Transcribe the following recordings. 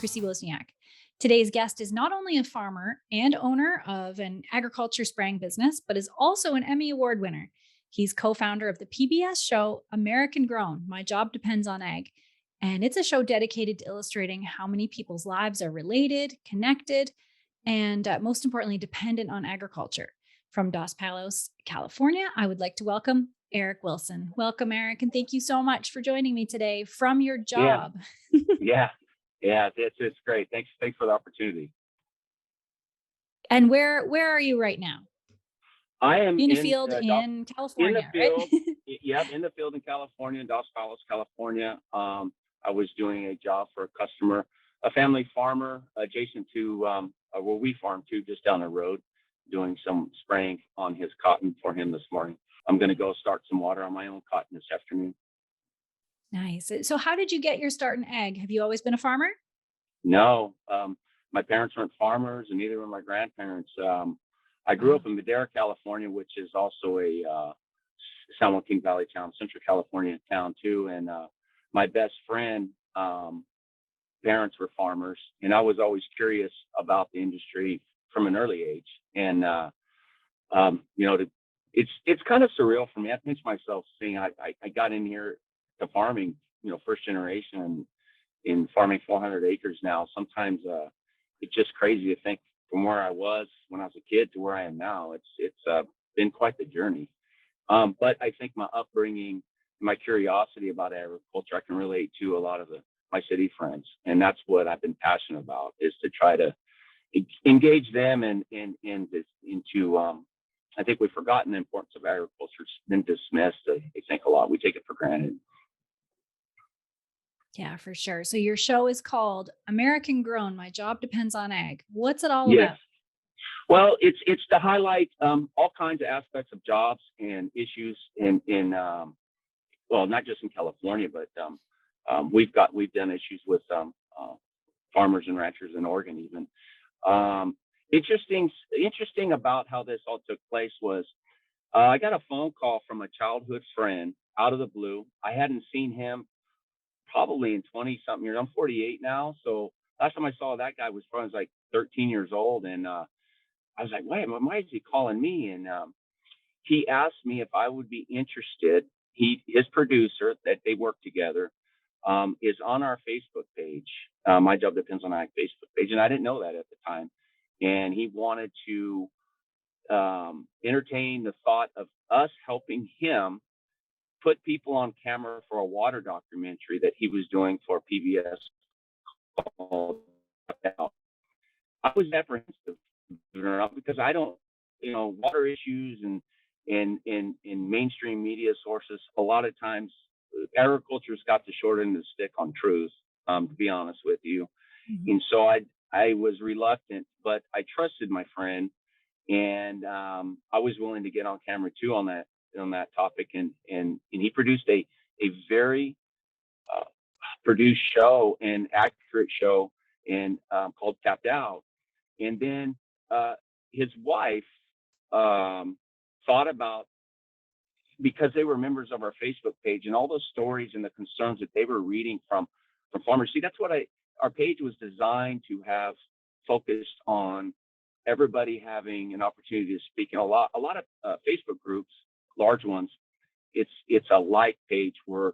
Chrissy Wozniak. Today's guest is not only a farmer and owner of an agriculture spraying business, but is also an Emmy Award winner. He's co-founder of the PBS show American Grown, My Job Depends on Ag. And it's a show dedicated to illustrating how many people's lives are related, connected, and most importantly, dependent on agriculture. From Dos Palos, California, I would like to welcome Erik Wilson. Welcome, Erik, and thank you so much for joining me today from your job. Yeah, it's great. Thanks for the opportunity. And where are you right now? I am in a field in California, in the field, right? Yep, in the field in California, in Dos Palos, California. I was doing a job for a customer, a family farmer adjacent to where we farm to, just down the road, doing some spraying on his cotton for him this morning. I'm going to go start some water on my own cotton this afternoon. Nice. So how did you get your start in ag? Have you always been a farmer? No, my parents weren't farmers, and neither were my grandparents. I grew up in Madera, California, which is also a San Joaquin Valley town, Central California town too. And my best friend, parents were farmers, and I was always curious about the industry from an early age. And it's kind of surreal for me. I pinch myself seeing I got in here to farming, first generation, in farming 400 acres now. Sometimes it's just crazy to think from where I was when I was a kid to where I am now. It's been quite the journey. But I think my upbringing, my curiosity about agriculture, I can relate to a lot of my city friends, and that's what I've been passionate about, is to try to engage them into. I think we've forgotten the importance of agriculture. It's been dismissed. I think a lot. We take it for granted. Yeah, for sure. So your show is called American Grown, My Job Depends on Ag. What's it all Yes. about? Well, it's to highlight all kinds of aspects of jobs and issues in well, not just in California, but we've done issues with farmers and ranchers in Oregon even. Interesting about how this all took place was I got a phone call from a childhood friend out of the blue. I hadn't seen him probably in 20 something years. I'm 48 now. So last time I saw that guy was probably like 13 years old. And I was like, why is he calling me? And he asked me if I would be interested. His producer, that they work together, is on our Facebook page. My Job Depends on Ag Facebook page. And I didn't know that at the time. And he wanted to entertain the thought of us helping him put people on camera for a water documentary that he was doing for PBS. I was apprehensive because I don't, water issues and in mainstream media sources, a lot of times agriculture's got the short end of the stick on truth, to be honest with you. Mm-hmm. And so I was reluctant, but I trusted my friend, and I was willing to get on camera too on that topic, and he produced a very produced show and accurate show, and called Tapped Out. And then his wife thought about, because they were members of our Facebook page, and all those stories and the concerns that they were reading from farmers. See, that's what our page was designed to have focused on everybody having an opportunity to speak. And a lot of Facebook groups, large ones, it's a like page where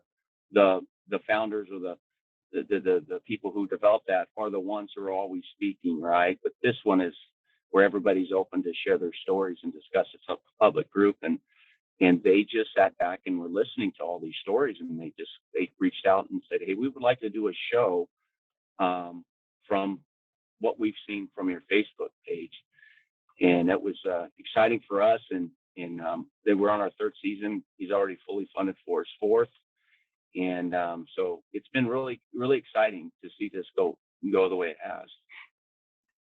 the founders or the people who developed that are the ones who are always speaking, right? But this one is where everybody's open to share their stories and discuss. It's a public group, and they just sat back and were listening to all these stories, and they reached out and said, hey, we would like to do a show from what we've seen from your Facebook page. And that was exciting for us, and they were on our third season. He's already fully funded for his fourth, and so it's been really, really exciting to see this go the way it has.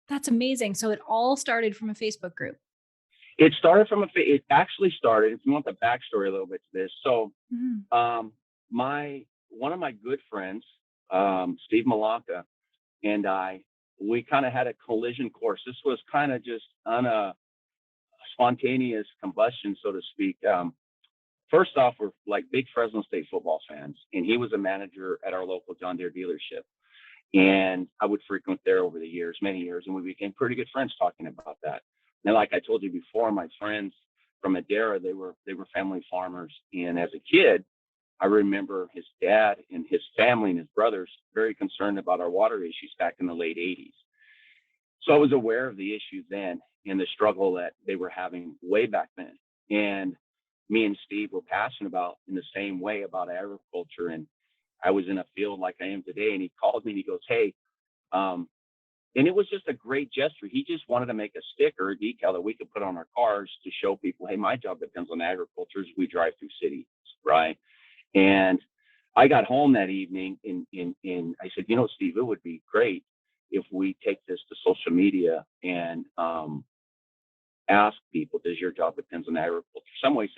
That's amazing. So it all started from a Facebook group. It actually started, if you want the backstory a little bit to this. So one of my good friends, Steve Malanca, and we kind of had a collision course. This was kind of just on a spontaneous combustion, so to speak. First off, we're like big Fresno State football fans, and he was a manager at our local John Deere dealership. And I would frequent there over the years, many years, and we became pretty good friends talking about that. And like I told you before, my friends from Madera, they were family farmers. And as a kid, I remember his dad and his family and his brothers very concerned about our water issues back in the late 80s. So I was aware of the issues then and the struggle that they were having way back then. And me and Steve were passionate about in the same way about agriculture. And I was in a field like I am today. And he called me and he goes, "Hey," um, and it was just a great gesture. He just wanted to make a sticker, a decal that we could put on our cars to show people, "Hey, my job depends on agriculture as we drive through cities," right? And I got home that evening and I said, Steve, it would be great if we take this to social media and ask people, does your job depends on agriculture? Some way,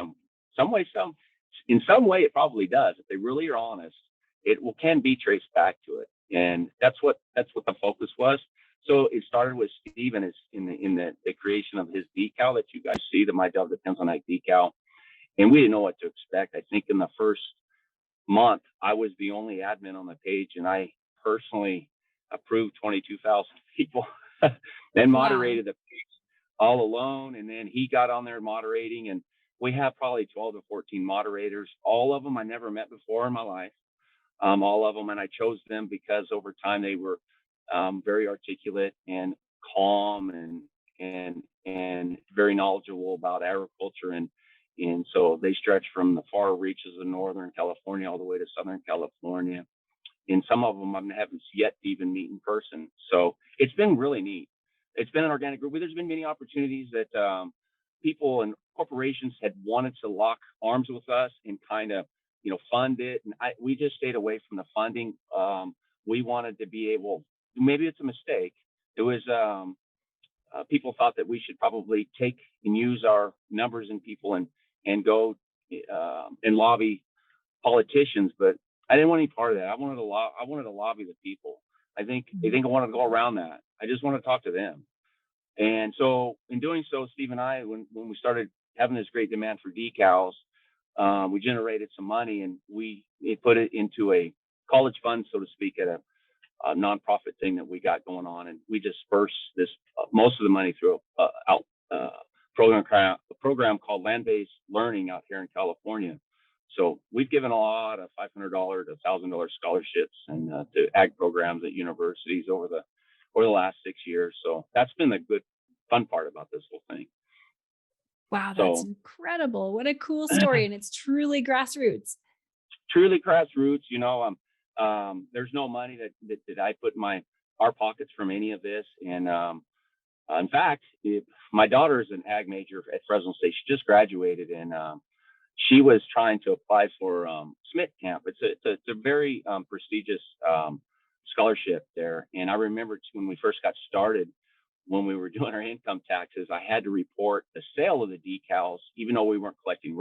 in some way, it probably does. If they really are honest, can be traced back to it. And that's what the focus was. So it started with Steve and the creation of his decal that you guys see, that my job depends on that decal. And we didn't know what to expect. I think in the first month, I was the only admin on the page, and I personally approved 22,000 people and Wow. moderated the page all alone. And then he got on there moderating, and we have probably 12 to 14 moderators. All of them I never met before in my life. All of them, and I chose them because over time they were very articulate and calm and very knowledgeable about agriculture. And so they stretch from the far reaches of Northern California all the way to Southern California. And some of them I haven't yet to even meet in person. So it's been really neat. It's been an organic group. There's been many opportunities that people and corporations had wanted to lock arms with us and kind of, fund it. And we just stayed away from the funding. We wanted to be able, maybe it's a mistake. It was, people thought that we should probably take and use our numbers and people and go and lobby politicians, but I didn't want any part of that. I wanted to lobby the people. I think I wanted to go around that. I just wanted to talk to them. And so in doing so, Steve and I, when we started having this great demand for decals, we generated some money and we put it into a college fund, so to speak, at a nonprofit thing that we got going on, and we dispersed this most of the money through uh, a program called Land-Based Learning out here in California. So we've given a lot of $500 to $1,000 scholarships and to ag programs at universities over the last 6 years. So that's been the good fun part about this whole thing. Wow, that's So incredible. What a cool story. And it's truly grassroots. truly grassroots. There's no money that I put in our pockets from any of this. And in fact, if my daughter is an ag major at Fresno State. She just graduated, and she was trying to apply for Smith Camp. It's a very prestigious scholarship there. And I remember when we first got started, when we were doing our income taxes, I had to report the sale of the decals, even though we weren't collecting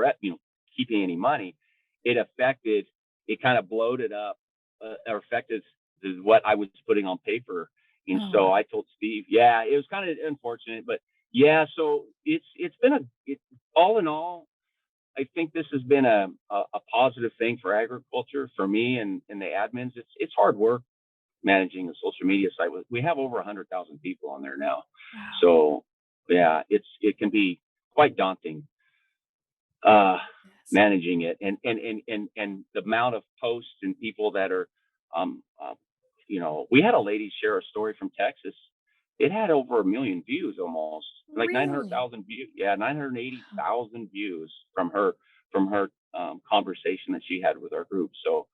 keeping any money. It affected, it kind of bloated up, or affected what I was putting on paper. And Oh, so wow. I told Steve, yeah, it was kind of unfortunate, but yeah, so it's been all in all, I think this has been a positive thing for agriculture for me and the admins. It's hard work managing a social media site. We have over 100,000 people on there now, Wow. so yeah, it can be quite daunting uh, Yes. managing it, and the amount of posts and people that are, um, we had a lady share a story from Texas. It had over 1 million views, almost like Really? 900,000 views. Yeah, Wow. 980,000 views from her conversation that she had with our group. So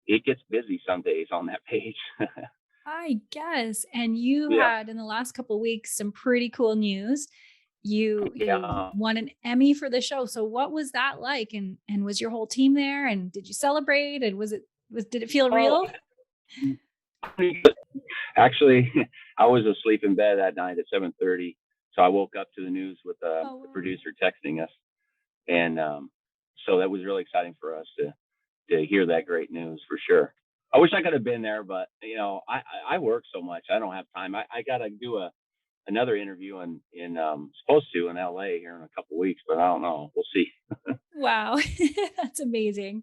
it gets busy some days on that page. I guess. And you Yeah, had in the last couple weeks some pretty cool news. You yeah. won an Emmy for the show. So what was that like? And was your whole team there? And did you celebrate? And did it feel Oh, real? actually, I was asleep in bed that night at 7:30, so I woke up to the news with Oh the wow. producer texting us, and so that was really exciting for us to hear that great news for sure. I wish I could have been there, but I work so much, I don't have time. I gotta do another interview in supposed to in LA here in a couple weeks, but I don't know. We'll see. Wow. That's amazing.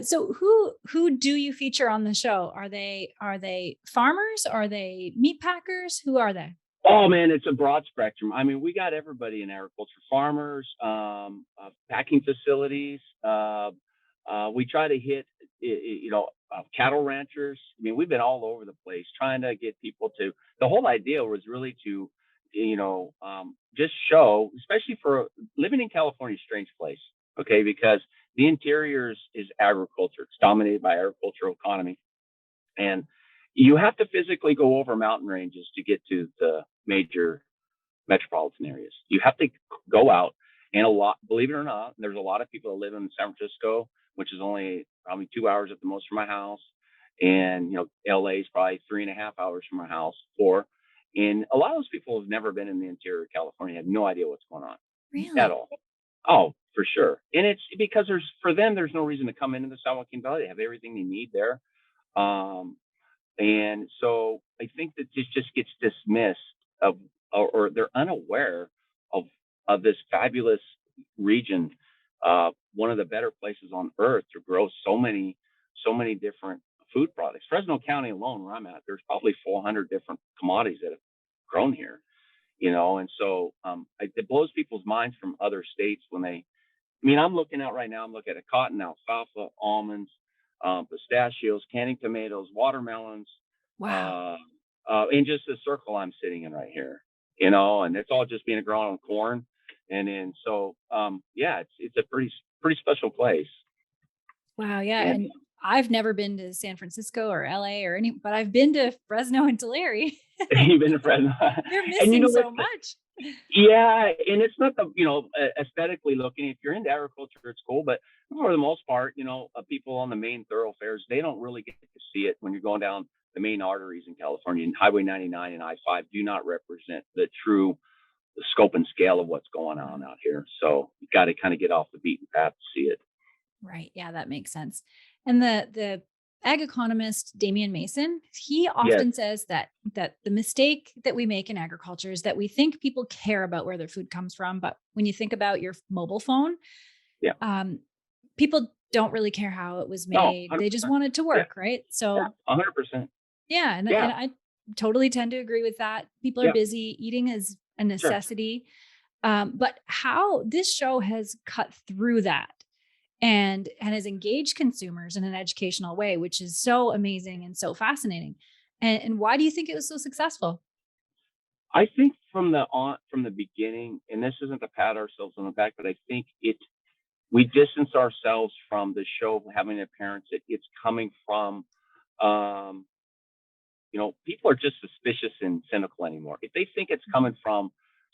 So who do you feature on the show? Are they farmers? Are they meat packers? Who are they? Oh man, it's a broad spectrum. I mean, we got everybody in agriculture: farmers, packing facilities. We try to hit, cattle ranchers. I mean, we've been all over the place trying to get people to. The whole idea was really to, just show, especially for living in California, strange place. Okay, because the interior is agriculture. It's dominated by agricultural economy, and you have to physically go over mountain ranges to get to the major metropolitan areas. You have to go out, and believe it or not, there's a lot of people that live in San Francisco, which is only probably 2 hours at the most from my house. And, LA is probably 3.5 hours from my house, and a lot of those people have never been in the interior of California, have no idea what's going on at Really? all. Oh, for sure. And it's because for them, there's no reason to come into the San Joaquin Valley. They have everything they need there. Um, and so I think that this just gets dismissed of, or they're unaware of this fabulous region, one of the better places on earth to grow so many different food products. Fresno County alone, where I'm at, there's probably 400 different commodities that have grown here. And so it blows people's minds from other states when they. I mean, I'm looking out right now. I'm looking at cotton, alfalfa, almonds, pistachios, canning tomatoes, watermelons, Wow. uh, in just the circle I'm sitting in right here. And it's all just being grown on corn. And then so, yeah, it's a pretty special place. Wow, yeah, And and I've never been to San Francisco or LA or but I've been to Fresno and Tulare. even in Fresno, They're and missing what? so much. Yeah, and it's not the aesthetically looking. If you're into agriculture, it's cool, but for the most part, people on the main thoroughfares, they don't really get to see it when you're going down the main arteries in California. And Highway 99 and I-5 do not represent the scope and scale of what's going on out here. So you got to kind of get off the beaten path to see it. Right, yeah, that makes sense. And the ag economist Damian Mason, he Yes. often says that the mistake that we make in agriculture is that we think people care about where their food comes from, but when you think about your mobile phone, Yeah. um, people don't really care how it was No, made. They just 100%. want it to Yeah. work, right? Yeah. So 100%. yeah, and Yeah. I totally tend to agree with that. People are Yeah. busy, eating is a Sure. necessity. But how this show has cut through that and has engaged consumers in an educational way, which is so amazing and so fascinating. And why do you think it was so successful? I think from the beginning, and this isn't to pat ourselves on the back, but I think we distance ourselves from the show having appearance. It's coming from, um, people are just suspicious and cynical anymore. If they think it's coming from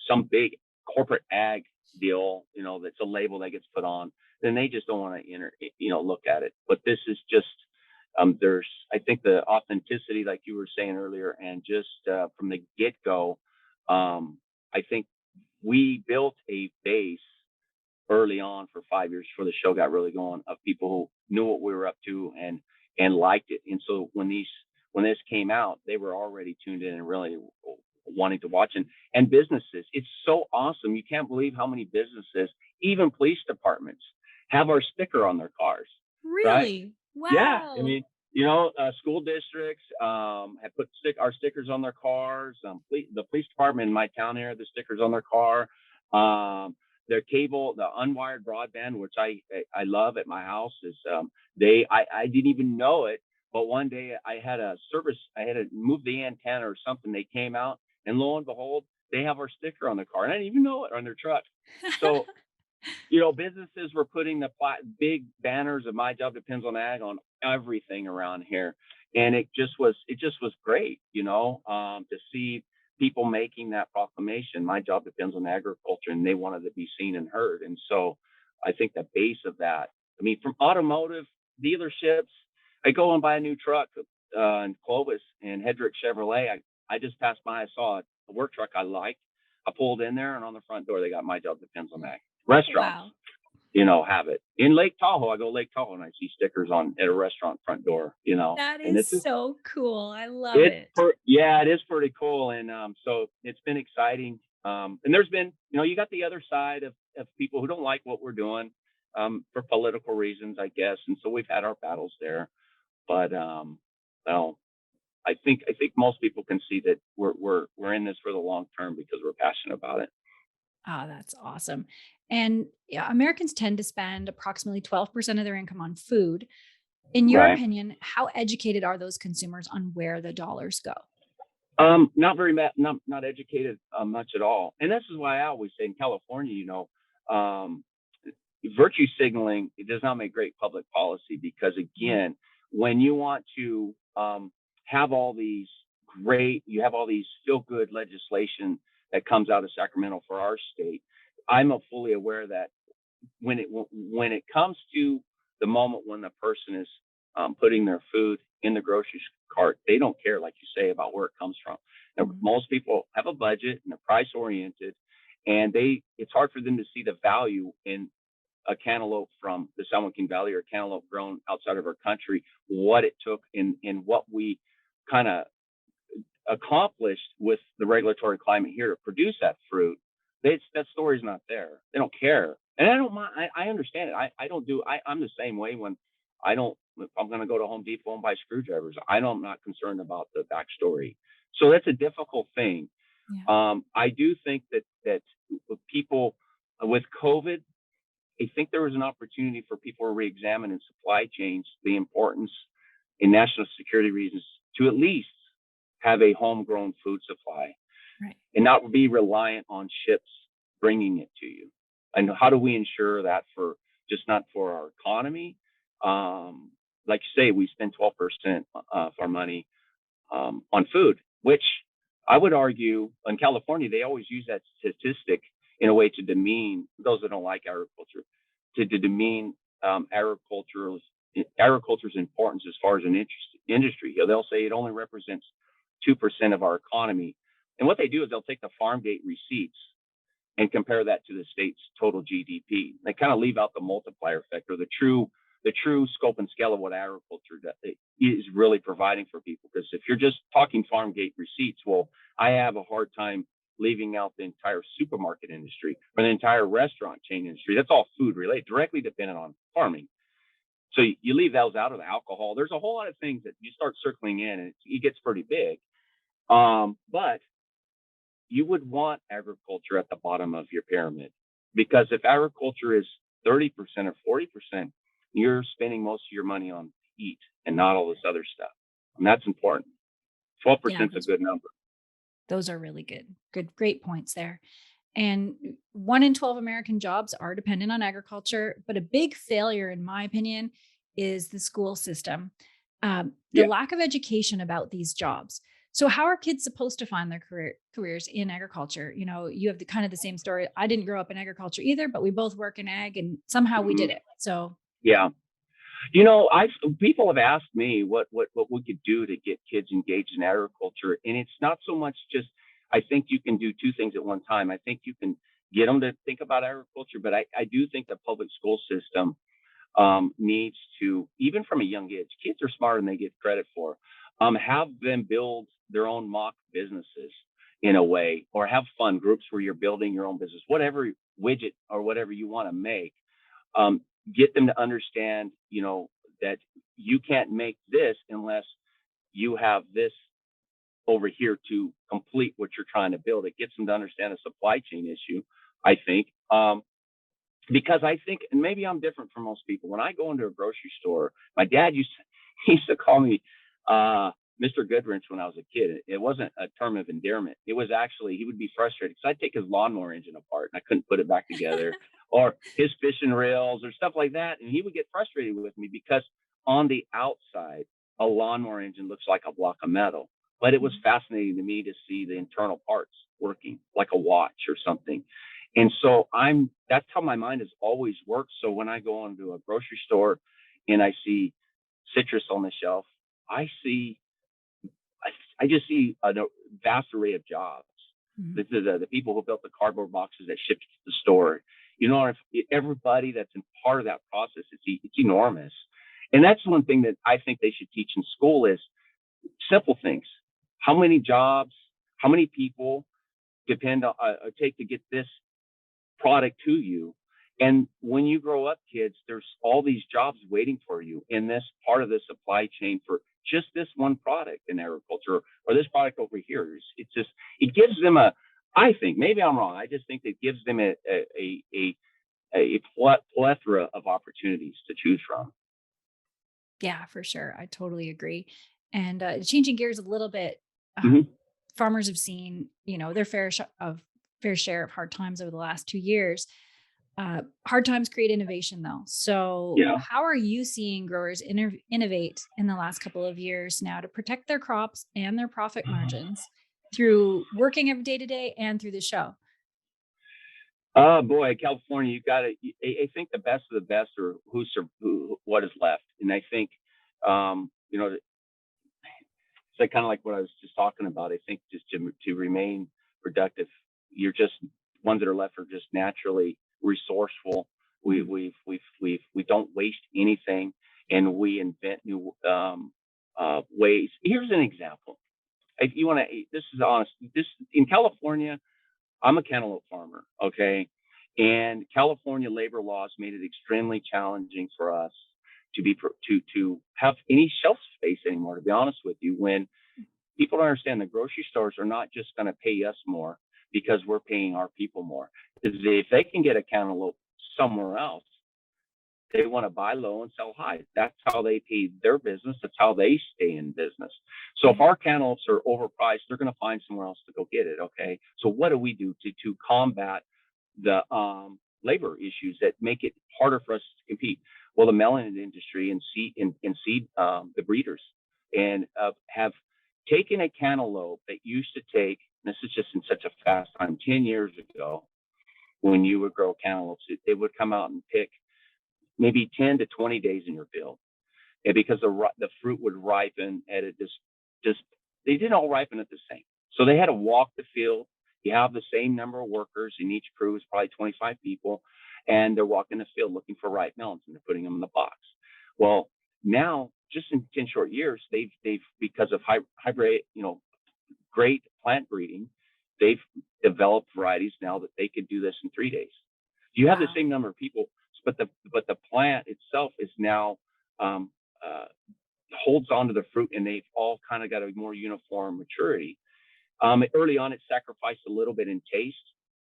some big corporate ag deal, that's a label that gets put on, then they just don't want to look at it. But this is just, there's, I think the authenticity, like you were saying earlier, and just from the get go, I think we built a base early on for 5 years before the show got really going of people who knew what we were up to and liked it. And so when this came out, they were already tuned in and really wanting to watch. And businesses, it's so awesome. You can't believe how many businesses, even police departments, have our sticker on their cars, right? Really? Yeah, I Wow. mean, school districts have put our stickers on their cars. The police department in my town here, the stickers on their car. Their cable, the unwired broadband, which I love at my house, is I didn't even know it, but one day I had to move the antenna or something. They came out, and lo and behold, they have our sticker on their car, and I didn't even know it on their truck. So businesses were putting the big banners of "My job depends on ag" on everything around here, and it just was great, to see people making that proclamation. My job depends on agriculture, and they wanted to be seen and heard. And so, I think the base of that. I mean, from automotive dealerships, I go and buy a new truck in Clovis and Hedrick Chevrolet. I just passed by, I saw a work truck I liked. I pulled in there, and on the front door, they got "My job depends on ag." Restaurants, Wow. have it. In Lake Tahoe, I go Lake Tahoe and I see stickers on at a restaurant front door, That and is so cool. I love it's it. yeah, it is pretty cool. And so it's been exciting. And there's been, you got the other side of people who don't like what we're doing. for political reasons, I guess. And so we've had our battles there. But well, I think most people can see that we're in this for the long term because we're passionate about it. Ah, that's awesome. And yeah, Americans tend to spend approximately 12% of their income on food. In your Right. opinion, how educated are those consumers on where the dollars go? Not very not educated much at all. And this is why I always say in California, um, virtue signaling, it does not make great public policy because Mhm. again, when you want to have all these you have all these feel good legislation that comes out of Sacramento for our state. I'm fully aware that when it comes to the moment when the person is putting their food in the grocery cart, they don't care, like you say, about where it comes from. Now, Mhm. most people have a budget and they're price oriented, and it's hard for them to see the value in a cantaloupe from the San Joaquin Valley or cantaloupe grown outside of our country, what it took in what we kind of accomplished with the regulatory climate here to produce that fruit. That story's not there. They don't care, and I don't mind. I understand it. I don't do. I'm the same way when I don't. If I'm going to go to Home Depot and buy screwdrivers, I'm not concerned about the backstory. So that's a difficult thing. Yeah. I do think that with people with COVID, I think there was an opportunity for people to reexamine in supply chains the importance in national security reasons to at least have a homegrown food supply Right. and not be reliant on ships bringing it to you. And how do we ensure that for just not for our economy? Like you say, we spend 12% of our money on food, which I would argue in California, they always use that statistic in a way to demean those that don't like agriculture, to demean agriculture's importance as far as an industry. They'll say it only represents 2% of our economy. And what they do is they'll take the farm gate receipts and compare that to the state's total GDP. They kind of leave out the multiplier effect or the true scope and scale of what agriculture is really providing for people. Because if you're just talking farm gate receipts, well, I have a hard time leaving out the entire supermarket industry or the entire restaurant chain industry. That's all food related, directly dependent on farming. So you leave those out of the alcohol. There's a whole lot of things that you start circling in, and it gets pretty big. But you would want agriculture at the bottom of your pyramid because if agriculture is 30% or 40%, you're spending most of your money on eat and not all this other stuff. And that's important. Yeah, 12% is a good number. those are really good. Good, great points there. And 1 in 12 American jobs are dependent on agriculture. But a big failure, in my opinion, is the school system, the Yeah. lack of education about these jobs. So, how are kids supposed to find their careers in agriculture? You have the kind of the same story. I didn't grow up in agriculture either, but we both work in ag, and somehow we Mhm. did it. So, Yeah. I people have asked me what we could do to get kids engaged in agriculture, and it's not so much just. I think you can do two things at one time. I think you can get them to think about agriculture, but I do think the public school system needs to, even from a young age, kids are smarter than they get credit for. Have them build their own mock businesses in a way, or have fun groups where you're building your own business, whatever widget or whatever you want to make. Um, get them to understand, that you can't make this unless you have this over here to complete what you're trying to build. It gets them to understand a supply chain issue, I think. Because I think, and maybe I'm different from most people. When I go into a grocery store, my dad he used to call me Mr. Goodrich when I was a kid. It wasn't a term of endearment. It was actually he would be frustrated because I'd take his lawnmower engine apart and I couldn't put it back together, or his fishing reels or stuff like that, and he would get frustrated with me because on the outside, a lawnmower engine looks like a block of metal, but it was fascinating to me to see the internal parts working like a watch or something. And so that's how my mind has always worked. So when I go into a grocery store and I see citrus on the shelf, I see, I just see a vast array of jobs. mhm. The people who built the cardboard boxes that shipped to the store, if everybody that's in part of that process, it's enormous. And that's one thing that I think they should teach in school is simple things. How many jobs, how many people depend on, take to get this product to you, And when you grow up, kids, there's all these jobs waiting for you in this part of the supply chain for just this one product in agriculture or this product over here. It's just, it gives them I think, maybe I'm wrong. I just think it gives them a plethora of opportunities to choose from. Yeah, for sure. I totally agree. And changing gears a little bit, Hmm. farmers have seen, their fair share of hard times over the last 2 years. Hard times create innovation, though. So, Yeah. how are you seeing growers innovate in the last couple of years now to protect their crops and their profit margins through working every day to day and through the show? Oh boy, California, you got to. I think the best of the best are what is left, and I think, it's like kind of like what I was just talking about. I think just to remain productive, you're just ones that are left are just naturally resourceful. Mhm. We don't waste anything, and we invent new ways. Here's an example. If you want to, this is honest. This in California, I'm a cantaloupe farmer, okay? And California labor laws made it extremely challenging for us to have any shelf space anymore. To be honest with you, when people don't understand, the grocery stores are not just going to pay us more because we're paying our people more. Because if they can get a cantaloupe somewhere else, they want to buy low and sell high. That's how they pay their business. That's how they stay in business. So if Yeah. our cantaloupes are overpriced, they're going to find somewhere else to go get it. Okay. So what do we do to combat the labor issues that make it harder for us to compete? Well, the melon industry and seed the breeders and have taken a cantaloupe that used to take. This is just in such a fast time. 10 years ago, when you would grow cantaloupes, they would come out and pick maybe 10 to 20 days in your field. And because the fruit would ripen at a just they didn't all ripen at the same. So they had to walk the field. You have the same number of workers in each crew is probably 25 people, and they're walking the field looking for ripe melons and they're putting them in the box. Well, now just in 10 short years, they've because of hybrid, great plant breeding, they've developed varieties now that they could do this in 3 days. You have the Wow. same number of people, but the plant itself is now um, uh, holds on to the fruit, and they've all kind of got a more uniform maturity. Early on, it sacrificed a little bit in taste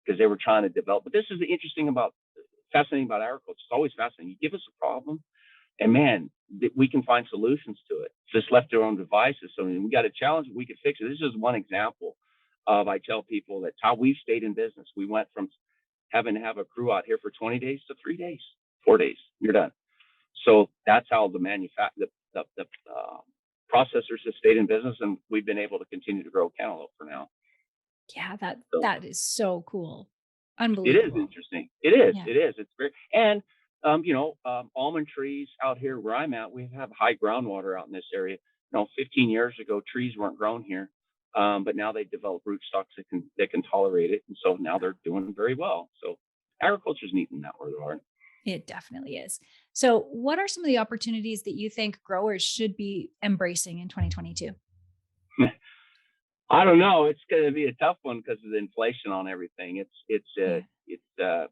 because they were trying to develop. But this is the fascinating about agriculture. It's always fascinating. You give us a problem, and man, we can find solutions to it. Just left to our own devices. So we got a challenge, we could fix it. This is one example of I tell people that's how we've stayed in business. We went from having to have a crew out here for 20 days to 3 days, 4 days, you're done. So that's how the processors have stayed in business, and we've been able to continue to grow cantaloupe for now. Yeah, that So that is so cool. it is Unbelievable. interesting. It is. Yeah. It is. It's very and almond trees out here where I'm at, we have high groundwater out in this area. 15 years ago, trees weren't grown here, but now they develop rootstocks that can tolerate it, and so now they're doing very well. So agriculture's neat in that regard. It definitely is. So, what are some of the opportunities that you think growers should be embracing in 2022? I don't know. It's going to be a tough one because of the inflation on everything. Yeah. It's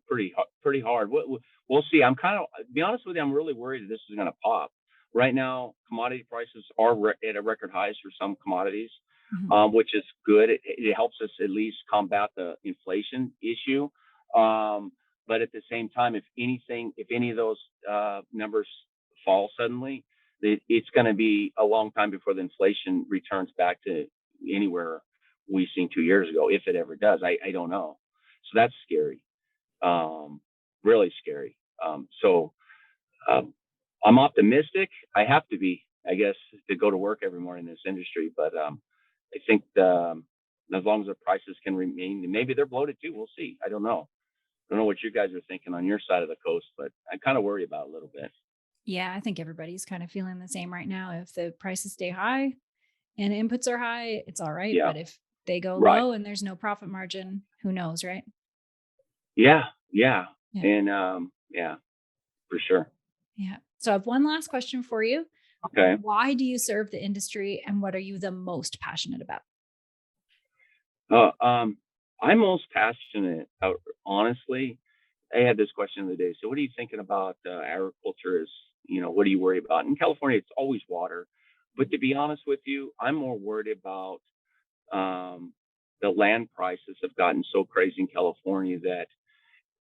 pretty hard. We'll see. I'm kind of, to be honest with you, I'm really worried that this is going to pop. Right now, commodity prices are at a record highs for some commodities, Mhm. which is good. It helps us at least combat the inflation issue. But at the same time, if any of those numbers fall suddenly, it's going to be a long time before the inflation returns back to anywhere we seen 2 years ago, if it ever does. I don't know. So that's scary, really scary. So um, I'm optimistic. I have to be, I guess, to go to work every morning in this industry. But I think as long as the prices can remain, and maybe they're bloated too. We'll see. I don't know. I don't know what you guys are thinking on your side of the coast, but I kind of worry about it a little bit. Yeah, I think everybody's kind of feeling the same right now. If the prices stay high and inputs are high, it's all right. Yeah. But if they go Right. low and there's no profit margin, who knows, right? Yeah. Yeah. Yeah. And yeah, for sure. Yeah. So I have one last question for you. Okay. Why do you serve the industry and what are you the most passionate about? Uh, um, I'm most passionate, honestly. I had this question the other day. So, what are you thinking about agriculture? Is what do you worry about? In California, it's always water. But to be honest with you, I'm more worried about um, the land prices have gotten so crazy in California that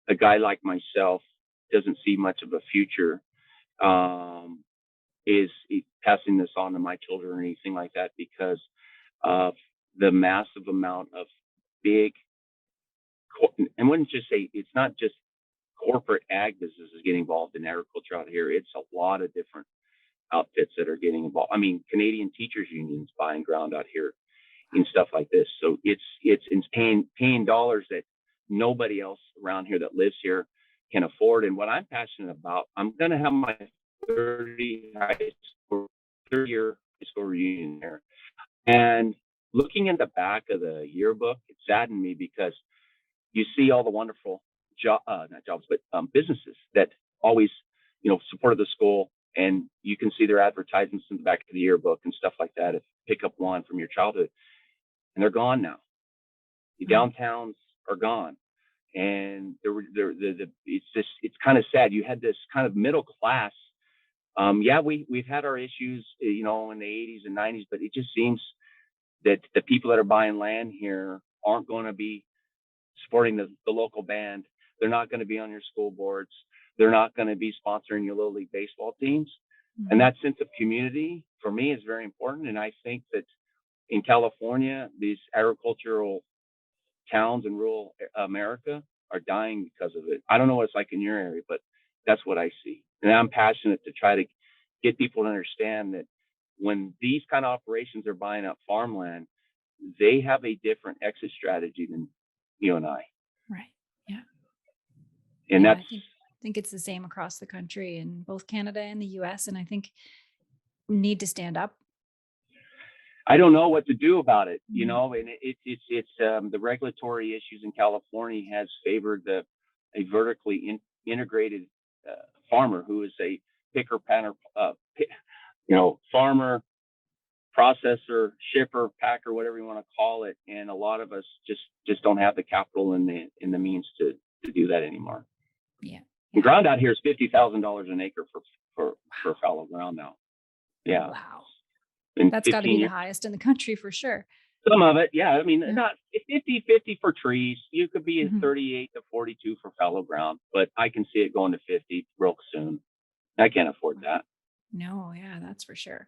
a guy like myself doesn't see much of a future. Um, passing this on to my children or anything like that because of the massive amount of big, and wouldn't just say it's not just corporate ag businesses getting involved in agriculture out here. It's a lot of different outfits that are getting involved. I mean, Canadian teachers unions buying ground out here and stuff like this. So it's paying dollars that nobody else around here that lives here can afford. And what I'm passionate about, I'm going to have my 30 high school 30-year high school reunion there. And looking in the back of the yearbook, it saddened me because you see all the wonderful not jobs, but businesses that always, supported the school, and you can see their advertisements in the back of the yearbook and stuff like that. If pick up one from your childhood, and they're gone now. The downtowns are gone, and it's kind of sad. You had this kind of middle class. We've had our issues, in the 80s and 90s, but it just seems that the people that are buying land here aren't going to be supporting the local band. They're not going to be on your school boards. They're not going to be sponsoring your little league baseball teams. Mm-hmm. And that sense of community for me is very important. And I think that in California, these agricultural towns in rural America are dying because of it. I don't know what it's like in your area, but that's what I see. And I'm passionate to try to get people to understand that when these kind of operations are buying up farmland, they have a different exit strategy than you and I. Right. Yeah. And that's, I think it's the same across the country in both Canada and the US. And I think we need to stand up. I don't know what to do about it, and it's the regulatory issues in California has favored a vertically integrated farmer who is a picker, panner, farmer, processor, shipper, packer, whatever you want to call it. And a lot of us just don't have the capital and the means to do that anymore. Yeah. The ground out here is $50,000 an acre for fallow ground now. Yeah. Wow. In That's got to be years. The highest in the country for sure. Some of it, yeah. I mean, not 50-50 for trees. You could be at 38 to 42 for fallow ground, but I can see it going to 50 real soon. I can't afford that. No, yeah, that's for sure.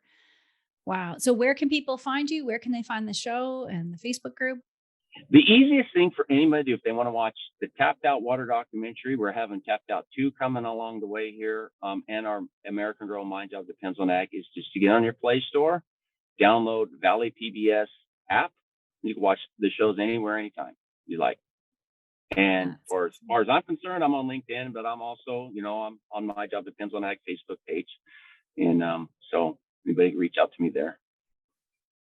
Wow. So where can people find you? Where can they find the show and the Facebook group? The easiest thing for anybody to do if they want to watch the Tapped Out water documentary, we're having Tapped Out 2 coming along the way here, and our American Girl Mind Job Depends on Ag is just to get on your Play Store, download Valley PBS app. You can watch the shows anywhere, anytime you like. And as far as I'm concerned, I'm on LinkedIn, but I'm also, I'm on My Job Depends on Ag Facebook page. And so anybody can reach out to me there.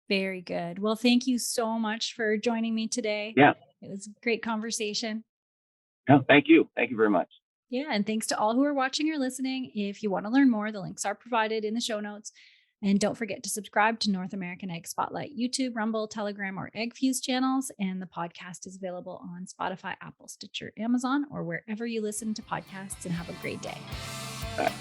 Very good. Well, thank you so much for joining me today. Yeah. It was a great conversation. No, thank you. Thank you very much. Yeah. And thanks to all who are watching or listening. If you want to learn more, the links are provided in the show notes. And don't forget to subscribe to North American Ag Spotlight, YouTube, Rumble, Telegram, or Ag Fuse channels. And the podcast is available on Spotify, Apple, Stitcher, Amazon, or wherever you listen to podcasts. And have a great day. Bye.